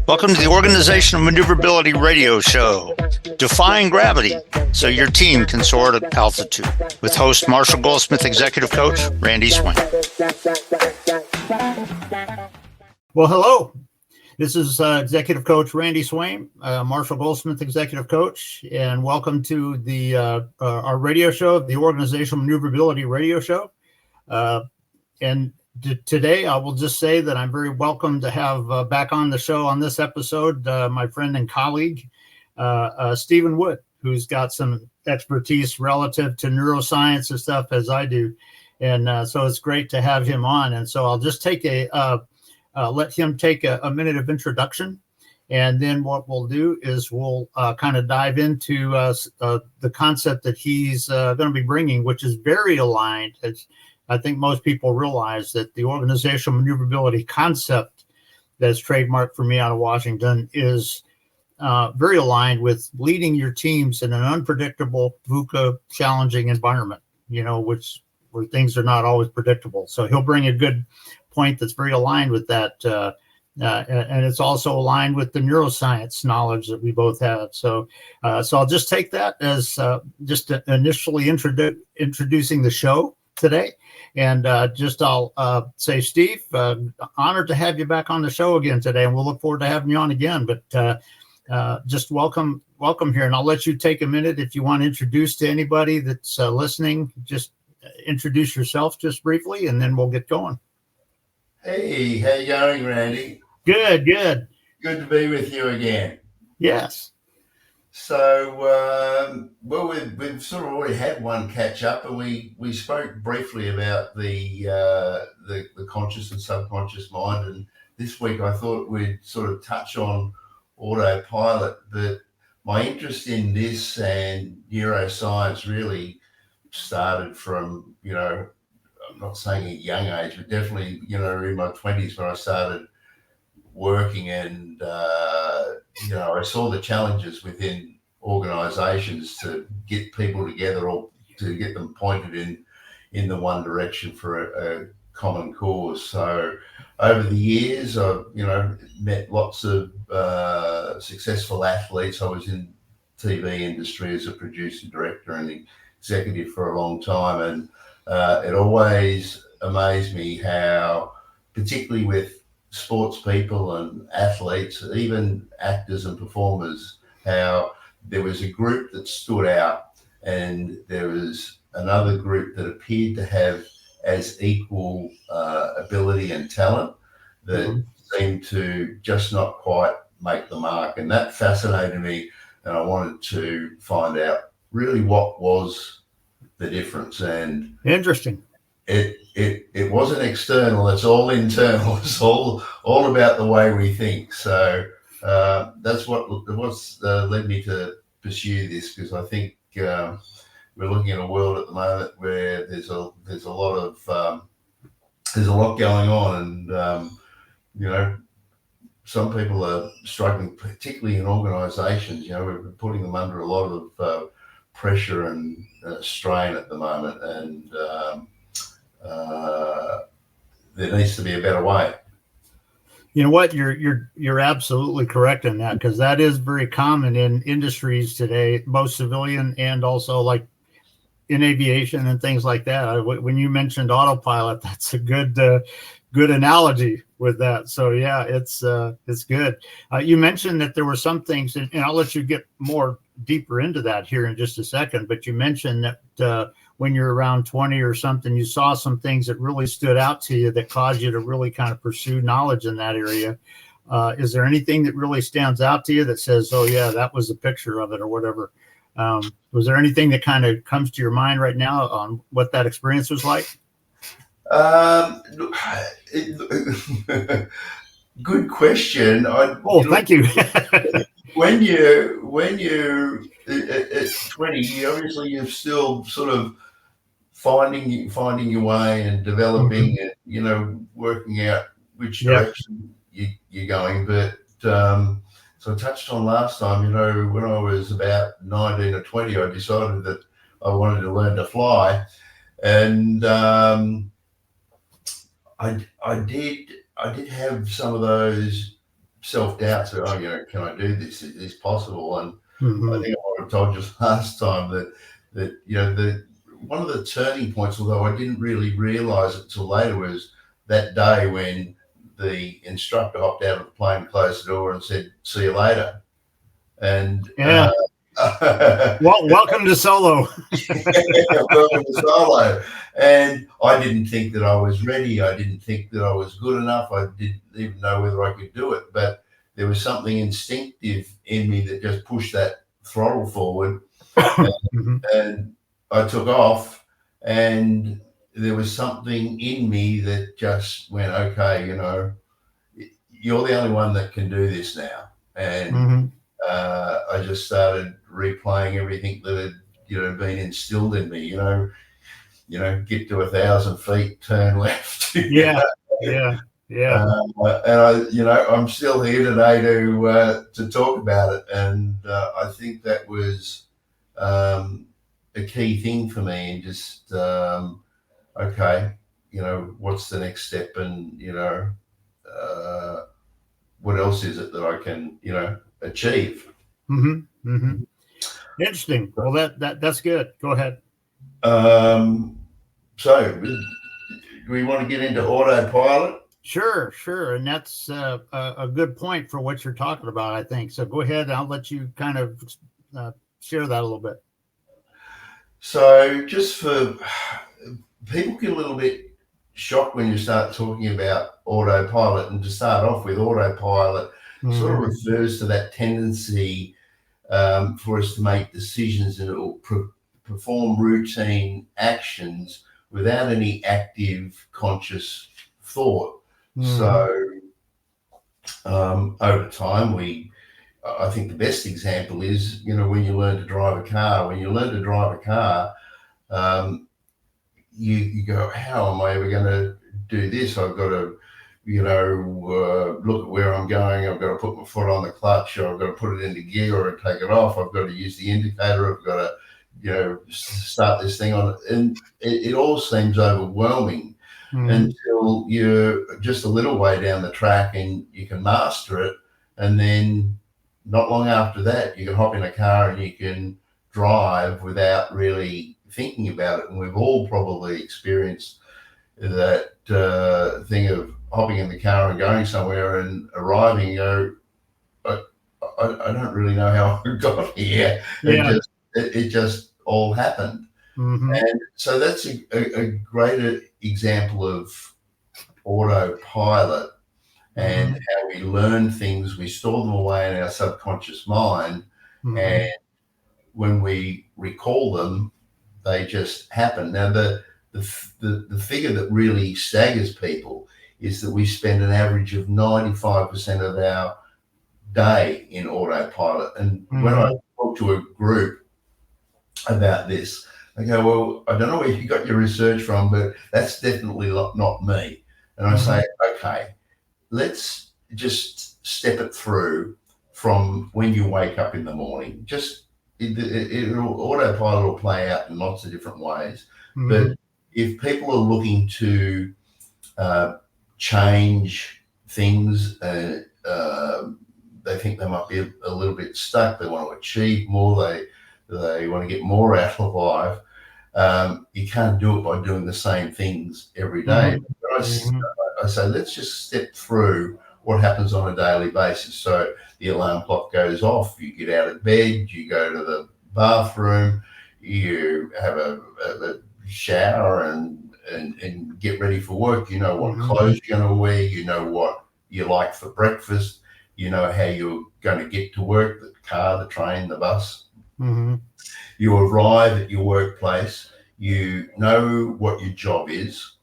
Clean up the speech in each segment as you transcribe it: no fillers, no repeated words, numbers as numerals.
Welcome to the Organizational Maneuverability Radio Show, Defying Gravity so your team can soar at altitude, with host Marshall Goldsmith, Executive Coach, Randy Swaim. Well, hello. This is Executive Coach Randy Swaim, Marshall Goldsmith, Executive Coach, and welcome to the our radio show, the Organizational Maneuverability Radio Show. Today, I will just say that I'm very welcome to have back on the show on this episode my friend and colleague, Stephen Wood, who's got some expertise relative to neuroscience and stuff as I do. And so it's great to have him on. And so I'll just take let him take a minute of introduction. And then what we'll do is we'll kind of dive into the concept that he's going to be bringing, which is very aligned. I think most people realize that the organizational maneuverability concept that's trademarked for me out of Washington is very aligned with leading your teams in an unpredictable, VUCA challenging environment, where things are not always predictable. So he'll bring a good point that's very aligned with that. And it's also aligned with the neuroscience knowledge that we both have. So I'll just take that as just initially introducing the show today. And I'll say, Steve, honored to have you back on the show again today, and we'll look forward to having you on again. But just welcome here, and I'll let you take a minute if you want to introduce to anybody that's listening. Just introduce yourself just briefly, and then we'll get going. Hey, how you going, Randy? Good. Good to be with you again. Yes. So, we've sort of already had one catch up, and we spoke briefly about the conscious and subconscious mind. And this week, I thought we'd sort of touch on Autopilot. But my interest in this and neuroscience really started from, I'm not saying at a young age, but definitely, in my 20s when I started working, and I saw the challenges within organizations to get people together or to get them pointed in the one direction for a common cause. So over the years, I've met lots of successful athletes. I was in TV industry as a producer, director, and executive for a long time, and it always amazed me how, particularly with sports people and athletes, even actors and performers, how there was a group that stood out and there was another group that appeared to have as equal ability and talent that seemed to just not quite make the mark. And that fascinated me, and I wanted to find out really what was the difference. And interesting. It wasn't external, it's all internal. It's all about the way we think. So that's what's led me to pursue this, because I think we're looking at a world at the moment where there's a lot going on, and some people are struggling, particularly in organizations. We're putting them under a lot of pressure and strain at the moment, and there needs to be a better way. You know what? You're absolutely correct in that, because that is very common in industries today, both civilian and also like in aviation and things like that. When you mentioned autopilot, that's a good analogy with that. So yeah, it's good. You mentioned that there were some things, and I'll let you get more deeper into that here in just a second. But you mentioned that when you're around 20 or something, you saw some things that really stood out to you that caused you to really kind of pursue knowledge in that area. Is there anything that really stands out to you that says, oh yeah, that was a picture of it or whatever? Was there anything that kind of comes to your mind right now on what that experience was like? Good question. Thank you. When you're at 20, you're still sort of finding your way and developing it, working out which direction you're going. But so I touched on last time, when I was about 19 or 20, I decided that I wanted to learn to fly. And I did I did have some of those self-doubts that, can I do this? Is this possible? And I think I might have told you last time that one of the turning points, although I didn't really realize it till later, was that day when the instructor hopped out of the plane, closed the door and said, "See you later." And welcome to solo. Welcome to solo. And I didn't think that I was ready. I didn't think that I was good enough. I didn't even know whether I could do it. But there was something instinctive in me that just pushed that throttle forward. And I took off, and there was something in me that just went, okay, you're the only one that can do this now. And I just started replaying everything that had been instilled in me. Get to 1,000 feet, turn left. Yeah. And I'm still here today to talk about it. And I think that was a key thing for me. And just okay, what's the next step? And what else is it that I can achieve? Interesting. Well, that's good. Go ahead. So do we want to get into autopilot? Sure. And that's a good point for what you're talking about, I think. So go ahead. I'll let you kind of share that a little bit. So just for people get a little bit shocked when you start talking about autopilot, and to start off with, autopilot sort of refers to that tendency for us to make decisions and perform routine actions without any active conscious thought. So over time, I think the best example is, when you learn to drive a car. When you learn to drive a car, you go, how am I ever going to do this? I've got to, look at where I'm going. I've got to put my foot on the clutch, or I've got to put it into gear or take it off. I've got to use the indicator. I've got to, start this thing on. And it all seems overwhelming until you're just a little way down the track and you can master it. And then not long after that, you can hop in a car and you can drive without really thinking about it. And we've all probably experienced that thing of hopping in the car and going somewhere and arriving. I don't really know how I got here. It just all happened. And so that's a great example of autopilot and how we learn things. We store them away in our subconscious mind, and when we recall them, they just happen. Now, the figure that really staggers people is that we spend an average of 95% of our day in autopilot. And when I talk to a group about this, they go, well, I don't know where you got your research from, but that's definitely not me. And I say, okay, let's just step it through from when you wake up in the morning. Just autopilot will play out in lots of different ways. But if people are looking to change things, they think they might be a little bit stuck, they want to achieve more, they want to get more out of life, you can't do it by doing the same things every day. But I say, let's just step through what happens on a daily basis. So the alarm clock goes off, you get out of bed, you go to the bathroom, you have a shower and get ready for work. You know what clothes you're going to wear, you know what you like for breakfast, you know how you're going to get to work, the car, the train, the bus. You arrive at your workplace, you know what your job is,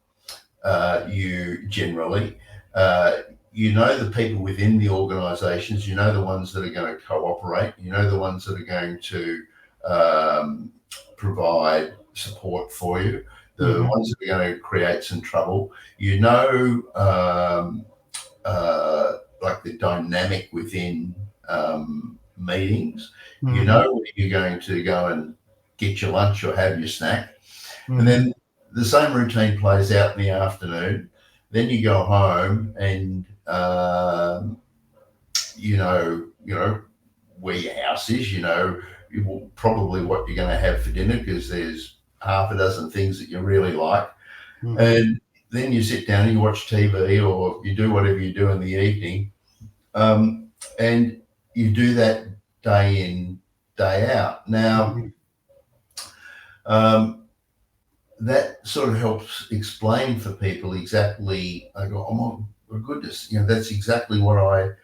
you generally, you know the people within the organisations, you know the ones that are going to cooperate, you know the ones that are going to provide support for you, the ones that are going to create some trouble. You know, like the dynamic within meetings. You know where you're going to go and get your lunch or have your snack. And then the same routine plays out in the afternoon. then you go home and where your house is, probably what you're going to have for dinner, because there's half a dozen things that you really like. Mhm. And then you sit down and you watch TV, or you do whatever you do in the evening, and you do that day in, day out. Now, that sort of helps explain for people exactly. I go, oh my goodness, that's exactly what I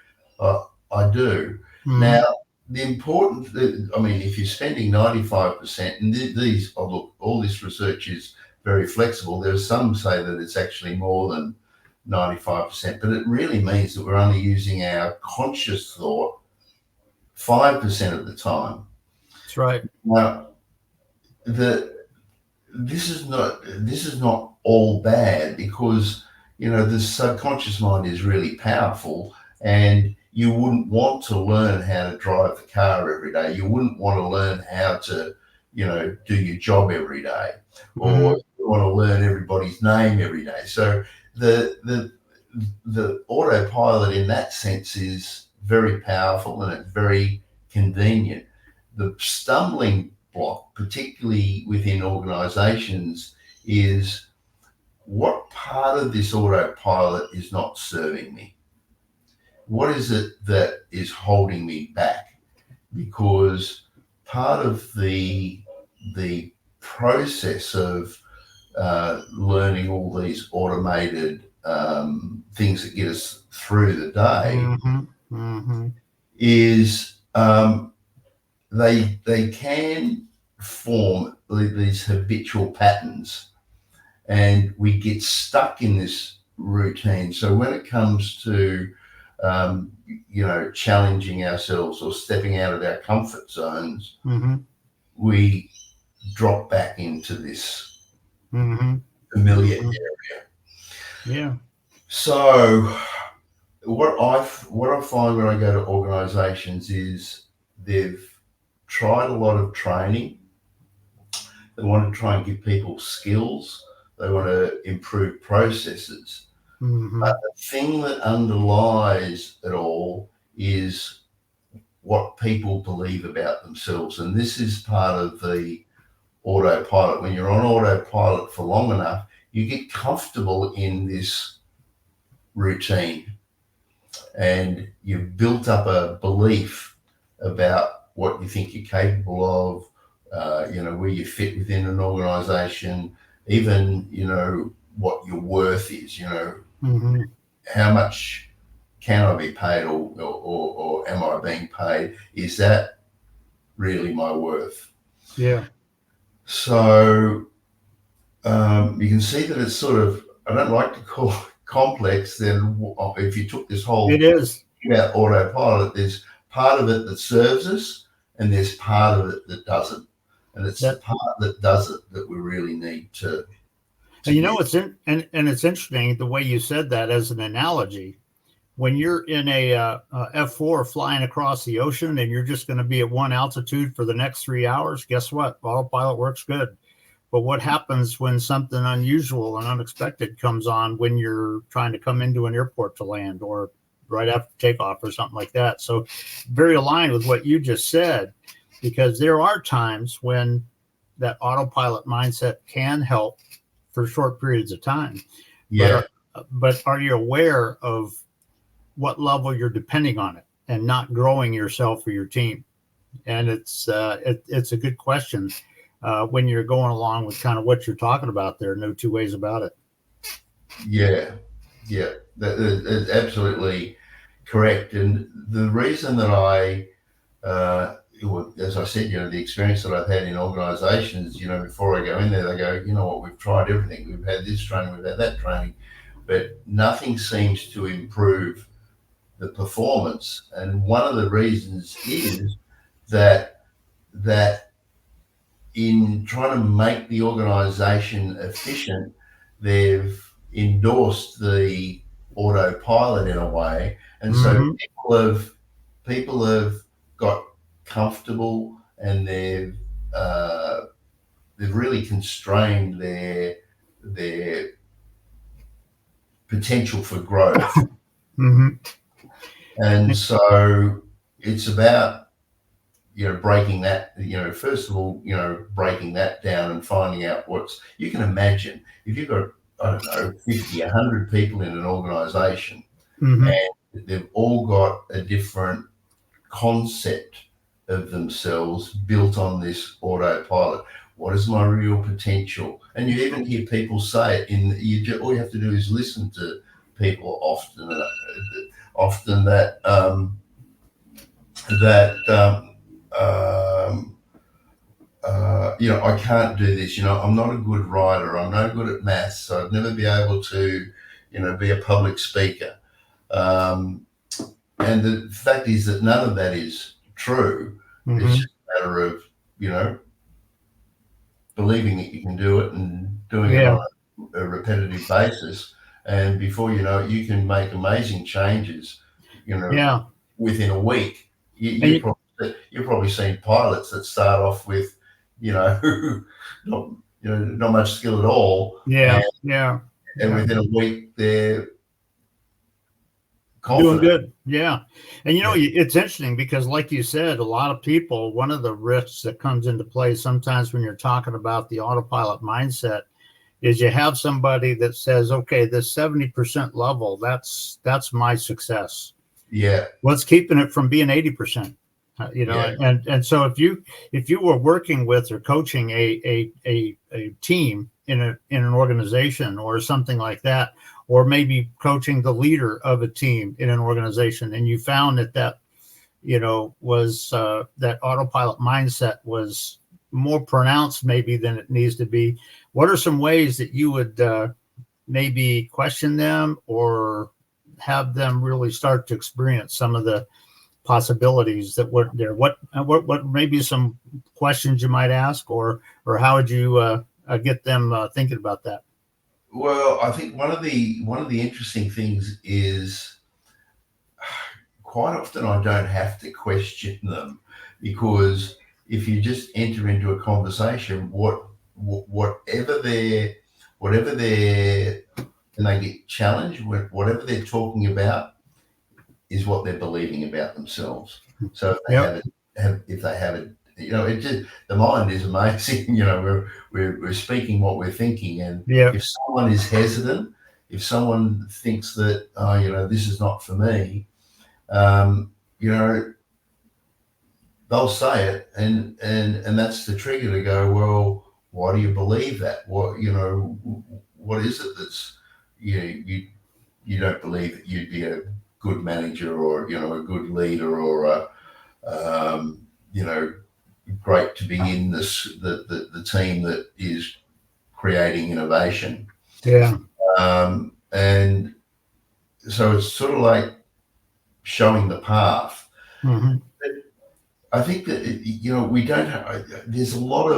do. Mhm. Now, the important, if you're spending 95%, and look, all this research is very flexible. There's some say that it's actually more than 95%, but it really means that we're only using our conscious thought 5% of the time. That's right. Now, this is not all bad, because the subconscious mind is really powerful, and you wouldn't want to learn how to drive the car every day. You wouldn't want to learn how to do your job every day, or you want to learn everybody's name every day. So the autopilot in that sense is very powerful, and it's very convenient. The stumbling block, particularly within organizations, is what part of this autopilot is not serving me? What is it that is holding me back? Because part of the process of learning all these automated things that get us through the day is they can form these habitual patterns, and we get stuck in this routine. So when it comes to challenging ourselves or stepping out of our comfort zones, we drop back into this familiar area. Yeah. So what I find when I go to organizations is they've tried a lot of training. They want to try and give people skills. They want to improve processes. But the thing that underlies it all is what people believe about themselves. And this is part of the autopilot. When you're on autopilot for long enough, you get comfortable in this routine, and you've built up a belief about what you think you're capable of, where you fit within an organization, even, what your worth is, how much can I be paid, or am I being paid? Is that really my worth? Yeah. So you can see that it's sort of, I don't like to call it complex. Then if you took this whole It is about autopilot, there's part of it that serves us, and there's part of it that doesn't. And it's the part that does it that we really need to and it's it's interesting the way you said that as an analogy. When you're in a F4 flying across the ocean, and you're just going to be at one altitude for the next 3 hours, guess what? Autopilot works good. But what happens when something unusual and unexpected comes on when you're trying to come into an airport to land, or right after takeoff, or something like that? So very aligned with what you just said, because there are times when that autopilot mindset can help for short periods of time. Yeah. But are you aware of what level you're depending on it, and not growing yourself or your team? And it's a good question when you're going along with kind of what you're talking about there. No two ways about it. Yeah, that is absolutely correct. And the reason that as I said, the experience that I've had in organizations, before I go in there, they go, you know what, we've tried everything. We've had this training, we've had that training, but nothing seems to improve the performance. And one of the reasons is that in trying to make the organization efficient, they've endorsed the autopilot in a way. And so people have got comfortable, and they've really constrained their potential for growth. Mm-hmm. And so it's about, breaking that, first of all, breaking that down and finding out you can imagine if you've got, I don't know, 50, 100 people in an organization, Mm-hmm. and they've all got a different concept of themselves built on this autopilot. What is my real potential? And you even hear people say it all you have to do is listen to people often that I can't do this. I'm not a good writer. I'm no good at maths. So I'd never be able to, be a public speaker. And the fact is that none of that is true. Mm-hmm. It's just a matter of, believing that you can do it and doing it on a repetitive basis. And before you know it, you can make amazing changes, within a week. You've probably seen pilots that start off with, not much skill at all. And within a week, they're confident. Doing good. Yeah. And, it's interesting because like you said, a lot of people, one of the risks that comes into play sometimes when you're talking about the autopilot mindset is you have somebody that says, okay, this 70% level, that's my success. Yeah. What's keeping it from being 80%? And so if you were working with or coaching a team in an organization or something like that, or maybe coaching the leader of a team in an organization, and you found that was that autopilot mindset was more pronounced maybe than it needs to be, what are some ways that you would maybe question them or have them really start to experience some of the possibilities that were there? What maybe some questions you might ask, or how would you get them thinking about that? Well, I think one of the interesting things is quite often I don't have to question them, because if you just enter into a conversation, whatever they're and they get challenged, whatever they're talking about is what they're believing about themselves. So if they have it, it just, the mind is amazing. We're speaking what we're thinking, and if someone is hesitant, if someone thinks that this is not for me, they'll say it, and that's the trigger to go, well, why do you believe that? What is it that's you don't believe that you'd be a good manager, or a good leader, or great to be in the team that is creating innovation. And so it's sort of like showing the path. Mm-hmm. I think that we don't have, there's a lot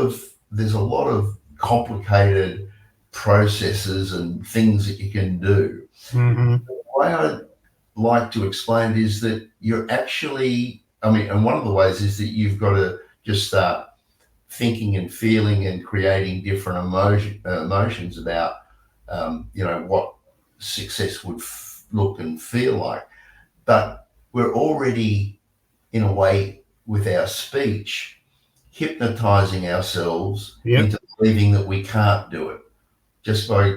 of complicated processes and things that you can do. Mm-hmm. The way I like to explain it is that you're actually, and one of the ways is that you've got to just start thinking and feeling and creating different emotions about what success would look and feel like. But we're already, in a way, with our speech, hypnotizing ourselves into believing that we can't do it, just by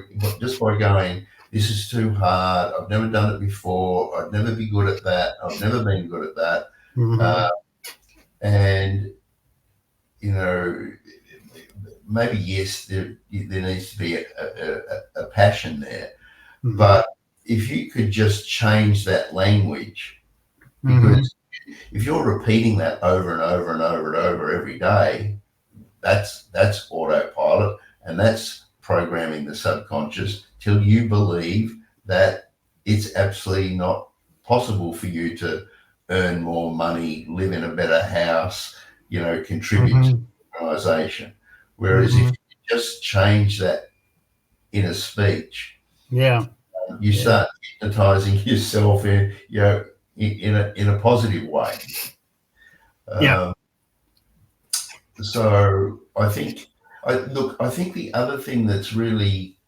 going, this is too hard, I've never done it before, I'd never be good at that, I've never been good at that. Mm-hmm. And maybe yes, there needs to be a passion there. Mm-hmm. But if you could just change that language, because if you're repeating that over and over and over and over every day, that's autopilot, and that's programming the subconscious till you believe that it's absolutely not possible for you to earn more money, live in a better house, contribute to the organization. Whereas if you just change that inner speech, you start hypnotizing yourself in a positive way. So I think the other thing that's really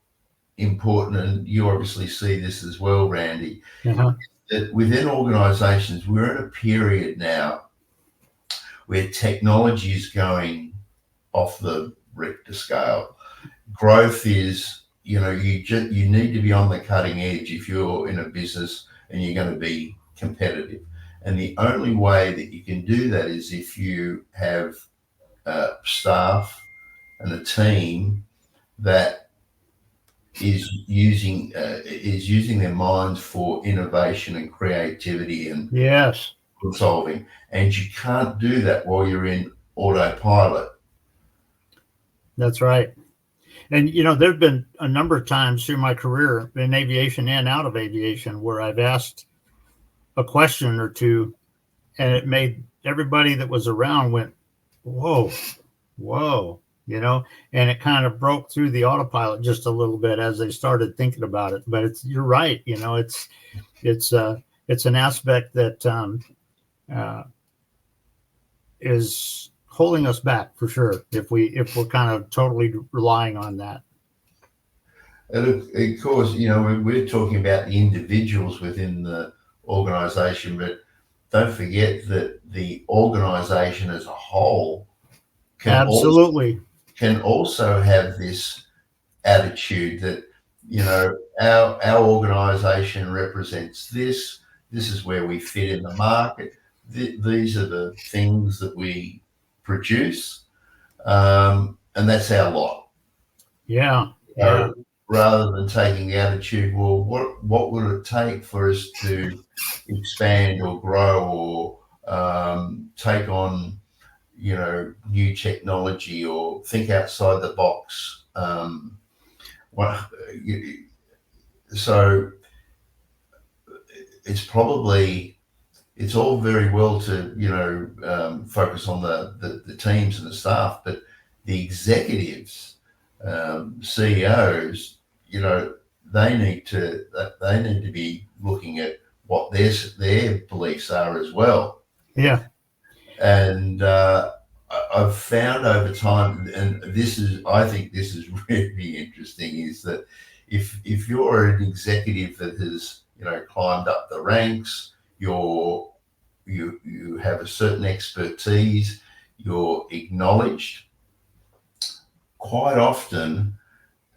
important, and you obviously see this as well, Randy, Uh-huh. that within organizations, we're in a period now where technology is going off the Richter scale. Growth is, you need to be on the cutting edge if you're in a business and you're going to be competitive. And the only way that you can do that is if you have staff and a team that is using their minds for innovation and creativity and Yes, problem solving. And you can't do that while you're in autopilot. that's right. And, there've been a number of times through my career in aviation and out of aviation where I've asked a question or two, and it made everybody that was around went, whoa, and it kind of broke through the autopilot just a little bit as they started thinking about it. But you're right. It's an aspect that is holding us back for sure if we're kind of totally relying on that. And of course, we're talking about the individuals within the organization, but don't forget that the organization as a whole can also have this attitude that, our organization represents this. This is where we fit in the market. These are the things that we produce, and that's our lot. Yeah. Rather than taking the attitude, well, what would it take for us to expand or grow or take on, new technology or think outside the box? So it's all very well to focus on the teams and the staff, but the executives, CEOs, they need to be looking at what their beliefs are as well. Yeah. And I've found over time, and I think this is really interesting, is that if you're an executive that has climbed up the ranks, you have a certain expertise, you're acknowledged. Quite often,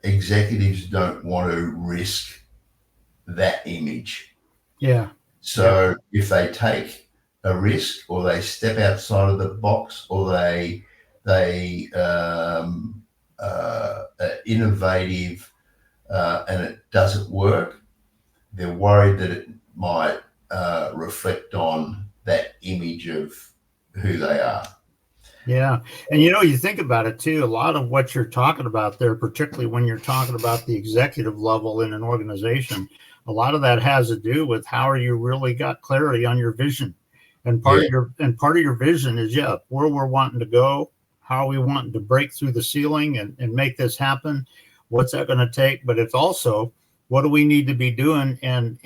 executives don't want to risk that image. Yeah. So if they take a risk or they step outside of the box or they innovative and it doesn't work, they're worried that it might reflect on that image of who they are. Yeah. And, you think about it too, a lot of what you're talking about there, particularly when you're talking about the executive level in an organization, a lot of that has to do with how are you really got clarity on your vision. And part of your vision is, where we're wanting to go, how are we wanting to break through the ceiling and make this happen? What's that going to take? But it's also, what do we need to be doing and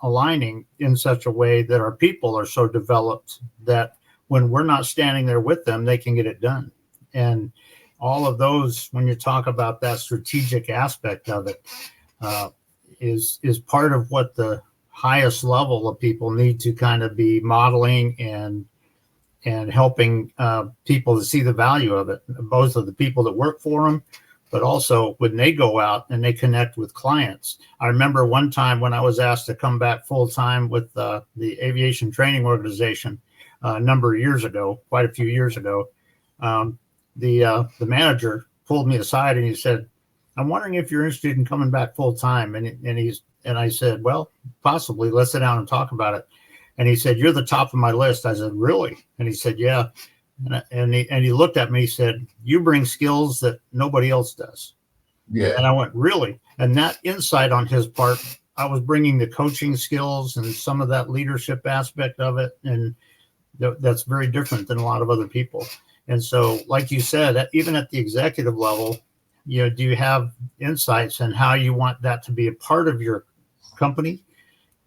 aligning in such a way that our people are so developed that when we're not standing there with them, they can get it done. And all of those, when you talk about that strategic aspect of it, is part of what the highest level of people need to kind of be modeling and helping people to see the value of it, both of the people that work for them, but also when they go out and they connect with clients. I remember one time when I was asked to come back full time with the aviation training organization, a number of years ago, quite a few years ago, the manager pulled me aside and he said, "I'm wondering if you're interested in coming back full time." And I said, "Well, possibly. Let's sit down and talk about it." And he said, "You're the top of my list." I said, "Really?" And he said, "Yeah." And he looked at me. He said, "You bring skills that nobody else does." Yeah. And I went, "Really?" And that insight on his part, I was bringing the coaching skills and some of that leadership aspect of it, and that's very different than a lot of other people. And so, like you said, even at the executive level, do you have insights in how you want that to be a part of your company,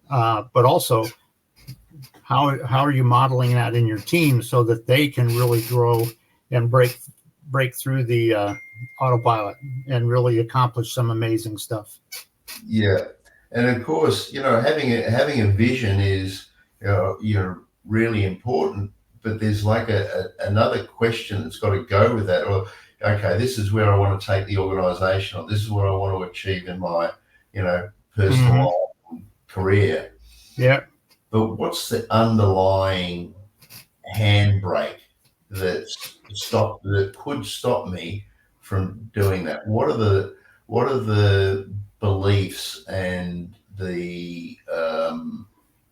but also how are you modeling that in your team so that they can really grow and break through the autopilot and really accomplish some amazing stuff. Yeah, and of course, having a vision is really important. But there's like another question that's got to go with that. Or okay, this is where I want to take the organisation, or this is what I want to achieve in my personal career. Yeah. But what's the underlying handbrake that could stop me from doing that? What are the beliefs and the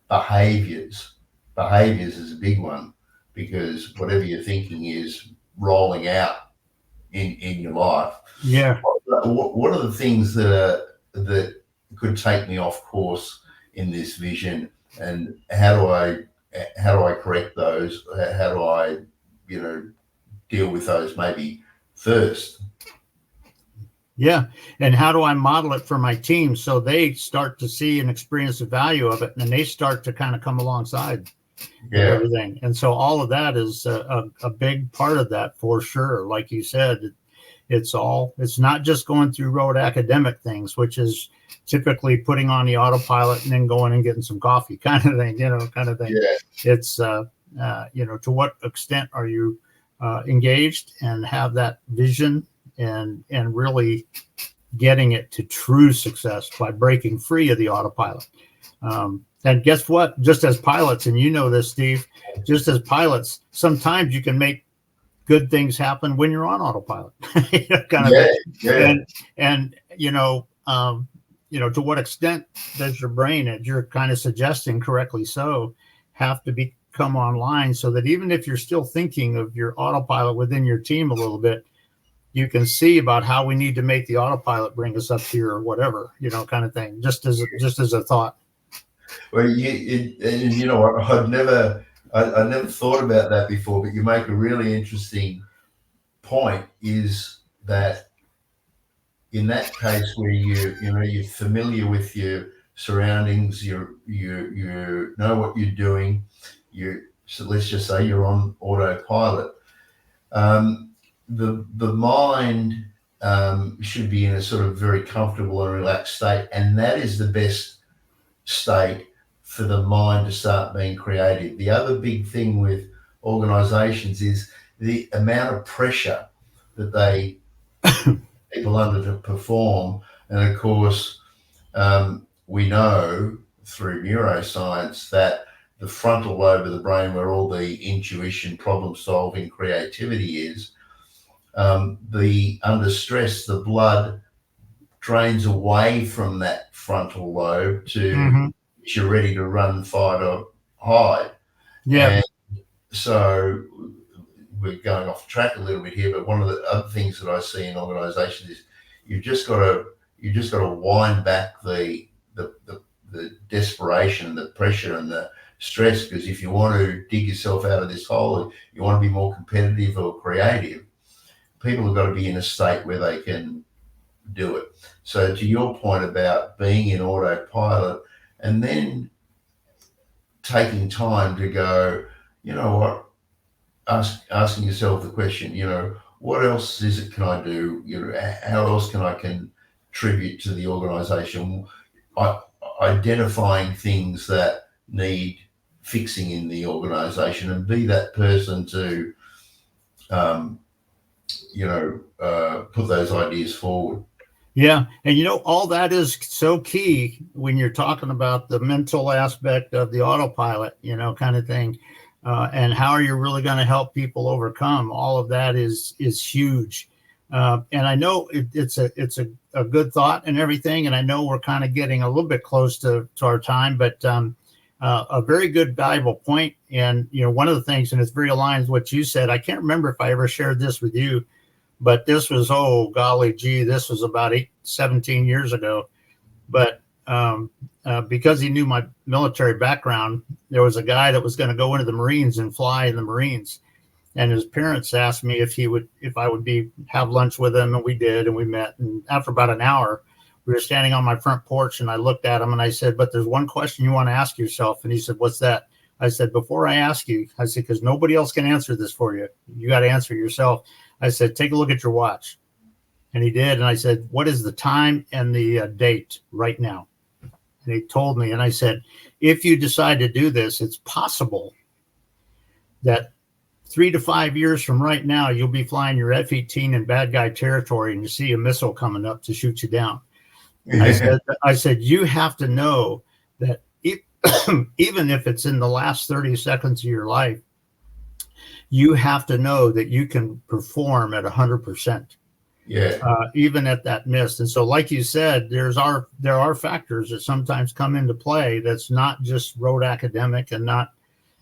behaviors? Behaviors is a big one, because whatever you're thinking is rolling out in your life. Yeah. What are the things that could take me off course in this vision, and how do I correct those? How do I deal with those maybe first? Yeah. And how do I model it for my team so they start to see and experience the value of it, and they start to kind of come alongside everything. And so all of that is a big part of that, for sure. Like you said, it's not just going through rote academic things, which is typically putting on the autopilot and then going and getting some coffee kind of thing. Yeah. It's, to what extent are you engaged and have that vision and really getting it to true success by breaking free of the autopilot. And guess what? Just as pilots, and you know this, Steve, just as pilots, sometimes you can make good things happen when you're on autopilot. And to what extent does your brain, as you're kind of suggesting correctly so, have to become online so that even if you're still thinking of your autopilot within your team a little bit, you can see about how we need to make the autopilot bring us up here or whatever, kind of thing, just as a thought. Well, I'd never thought about that before, but you make a really interesting point, is that in that case where you're familiar with your surroundings, you know what you're doing, so let's just say you're on autopilot. The mind should be in a sort of very comfortable and relaxed state, and that is the best state for the mind to start being creative. The other big thing with organizations is the amount of pressure that people under to perform. And of course, we know through neuroscience that the frontal lobe of the brain, where all the intuition, problem solving, creativity is, under stress, the blood drains away from that frontal lobe to you're ready to run, fight, or hide. Yeah. And so we're going off track a little bit here, but one of the other things that I see in organizations is you've just got to wind back the desperation, the pressure, and the stress, because if you want to dig yourself out of this hole, you want to be more competitive or creative, people have got to be in a state where they can do it. So to your point about being in autopilot and then taking time to go, asking yourself the question, what else is it can I do? How else can I contribute to the organization? Identifying things that need fixing in the organization, and be that person to put those ideas forward. Yeah. And all that is so key when you're talking about the mental aspect of the autopilot, kind of thing. And how are you really going to help people overcome? All of that is huge. And I know it's a good thought and everything. And I know we're kind of getting a little bit close to our time, but a very good, valuable point. And, one of the things, and it's very aligned with what you said, I can't remember if I ever shared this with you, but this was, this was about 17 years ago. But because he knew my military background, there was a guy that was going to go into the Marines and fly in the Marines. And his parents asked me if I would have lunch with him. And we did, and we met. And after about an hour, we were standing on my front porch, and I looked at him and I said, but there's one question you want to ask yourself. And he said, what's that? I said, before I ask you, I said, because nobody else can answer this for you. You got to answer yourself. I said, take a look at your watch. And he did. And I said, what is the time and the date right now? And he told me, and I said, if you decide to do this, it's possible that 3 to 5 years from right now, you'll be flying your F-18 in bad guy territory and you see a missile coming up to shoot you down. I said, you have to know that even if it's in the last 30 seconds of your life, you have to know that you can perform at 100%. Yeah. Even at that miss. And so, like you said, there are factors that sometimes come into play that's not just road academic and not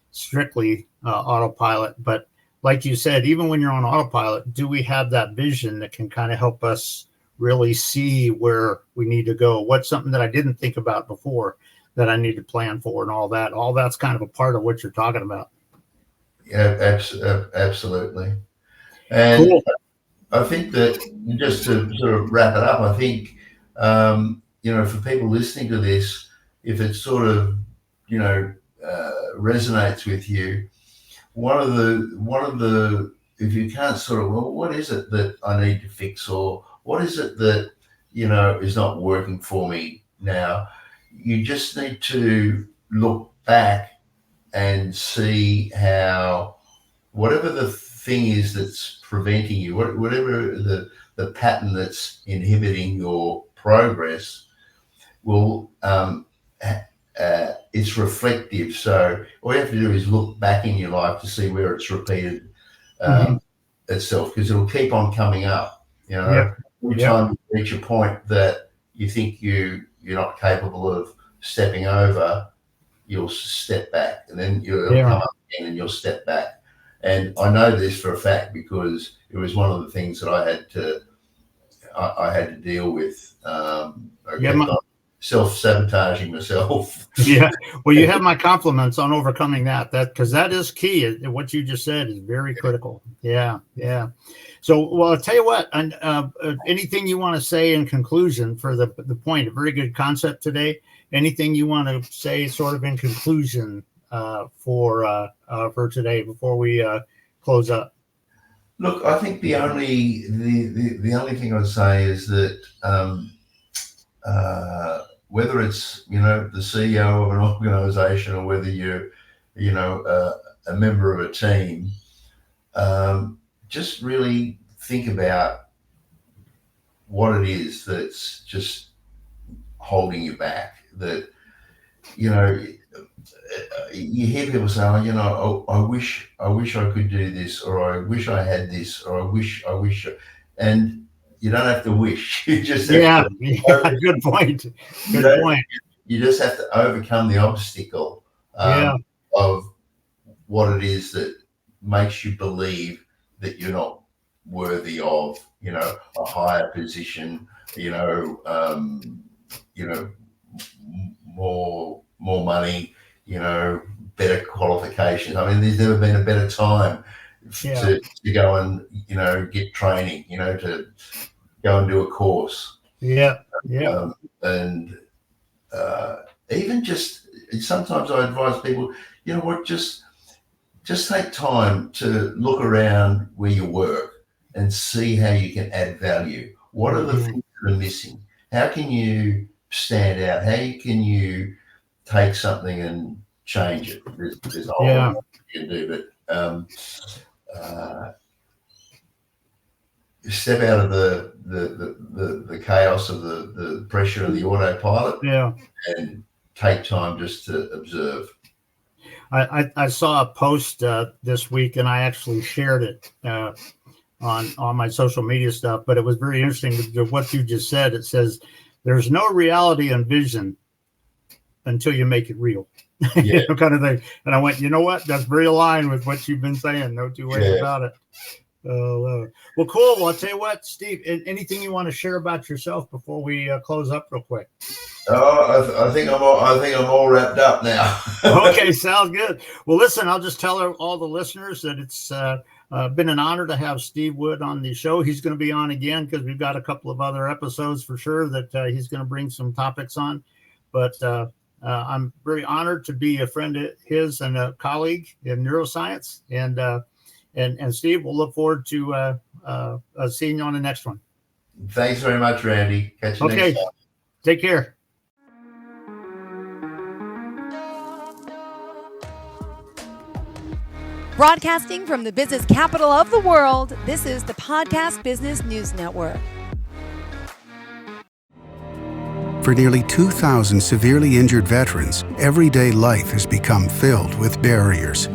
strictly autopilot. But like you said, even when you're on autopilot, do we have that vision that can kind of help us really see where we need to go? What's something that I didn't think about before that I need to plan for, and all that? All that's kind of a part of what you're talking about. Yeah, absolutely. And cool. I think that, just to sort of wrap it up, I think, for people listening to this, if it sort of, resonates with you, one of the, if you can't sort of, well, what is it that I need to fix, or what is it that, is not working for me now? You just need to look back and see how, whatever the thing is that's preventing you, whatever the pattern that's inhibiting your progress, will it's reflective. So all you have to do is look back in your life to see where it's repeated itself, because it'll keep on coming up. Every time you reach a point that you think you're not capable of stepping over, you'll step back, and then it'll come up again, and you'll step back. And I know this for a fact because it was one of the things that I had to deal with. Self-sabotaging myself. Yeah. Well, you have my compliments on overcoming that because that is key. What you just said is very critical. Yeah. Yeah. So, well, I'll tell you what, anything you want to say in conclusion for the point, a very good concept today. Anything you want to say sort of in conclusion for today before we close up? Look, I think the only thing I'd say is that whether it's the CEO of an organization, or whether you're a member of a team, just really think about what it is that's just holding you back. That you hear people say, I wish I could do this, or I wish I had this, or I wish, and you don't have to wish. You just have to, good point. Good point. You just have to overcome the obstacle of what it is that makes you believe that you're not worthy of, a higher position, more money, better qualification. I mean, there's never been a better time to go and, get training, to go and do a course. Yeah. And even just, sometimes I advise people, just take time to look around where you work and see how you can add value. What are the things that are missing? How can you stand out? How can you take something and change it? There's a whole lot you can do, but step out of the chaos of the pressure of the autopilot, and take time just to observe. I saw a post this week, and I actually shared it on my social media stuff, but it was very interesting to what you just said. It says, there's no reality and vision until you make it real. Kind of thing. And I went, you know what? That's very aligned with what you've been saying. No two ways about it. Well, cool. Well, I'll tell you what, Steve, anything you want to share about yourself before we close up real quick? I think I'm all wrapped up now. Okay, sounds good. Well, listen, I'll just tell all the listeners that it's been an honor to have Steve Wood on the show. He's going to be on again because we've got a couple of other episodes for sure that he's going to bring some topics on. But I'm very honored to be a friend of his and a colleague in neuroscience. And Steve, we'll look forward to seeing you on the next one. Thanks very much, Randy. Catch you next time. Take care. Broadcasting from the business capital of the world, this is the Podcast Business News Network. For nearly 2,000 severely injured veterans, everyday life has become filled with barriers.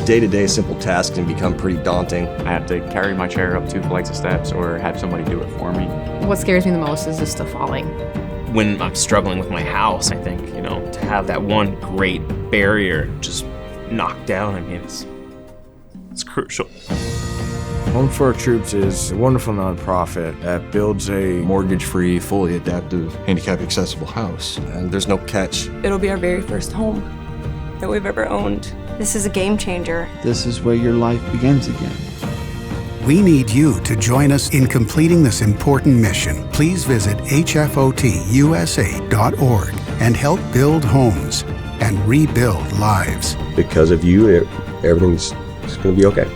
Day-to-day simple tasks can become pretty daunting. I have to carry my chair up 2 flights of steps or have somebody do it for me. What scares me the most is just the falling. When I'm struggling with my house, I think, to have that one great barrier just knocked down, it's crucial. Home for Our Troops is a wonderful nonprofit that builds a mortgage-free, fully adaptive, handicap-accessible house. And there's no catch. It'll be our very first home that we've ever owned. This is a game changer. This is where your life begins again. We need you to join us in completing this important mission. Please visit hfotusa.org and help build homes and rebuild lives. Because of you, everything's going to be okay.